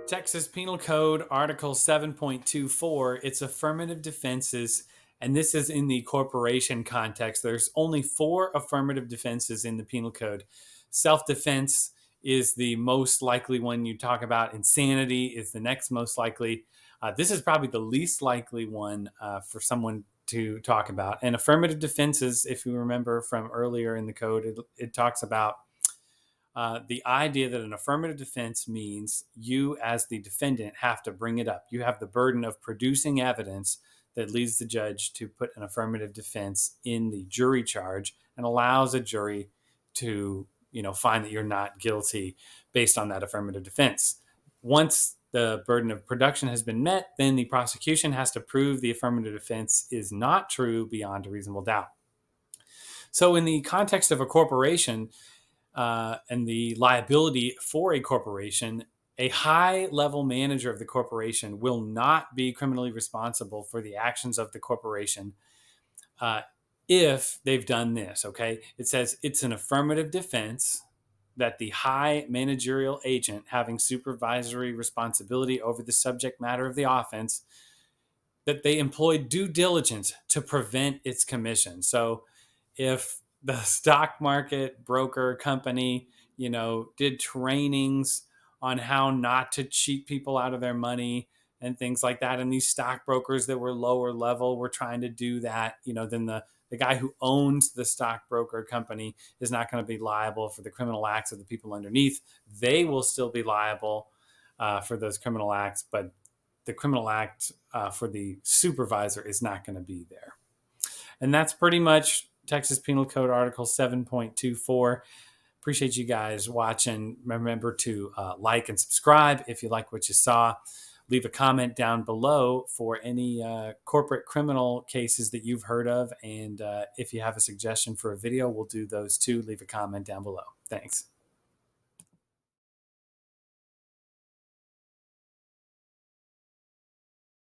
Texas Penal Code Article 7.24, it's affirmative defenses, and this is in the corporation context. There's only 4 affirmative defenses in the Penal Code. Self-defense is the most likely one you talk about. Insanity is the next most likely. This is probably the least likely one for someone to talk about. And affirmative defenses, if you remember from earlier in the code, it talks about the idea that an affirmative defense means you as the defendant have to bring it up. You have the burden of producing evidence that leads the judge to put an affirmative defense in the jury charge and allows a jury to, find that you're not guilty based on that affirmative defense. Once the burden of production has been met, then the prosecution has to prove the affirmative defense is not true beyond a reasonable doubt. So in the context of a corporation, and the liability for a corporation, a high-level manager of the corporation will not be criminally responsible for the actions of the corporation if they've done this, okay? It says it's an affirmative defense that the high managerial agent having supervisory responsibility over the subject matter of the offense, that they employed due diligence to prevent its commission. So if the stock market broker company, did trainings on how not to cheat people out of their money and things like that, and these stockbrokers that were lower level were trying to do that, then the guy who owns the stockbroker company is not going to be liable for the criminal acts of the people underneath. They will still be liable for those criminal acts, but the criminal act for the supervisor is not going to be there. And that's pretty much Texas Penal Code Article 7.24. Appreciate you guys watching. Remember to like and subscribe if you like what you saw. Leave a comment down below for any corporate criminal cases that you've heard of. And if you have a suggestion for a video, we'll do those too. Leave a comment down below. Thanks.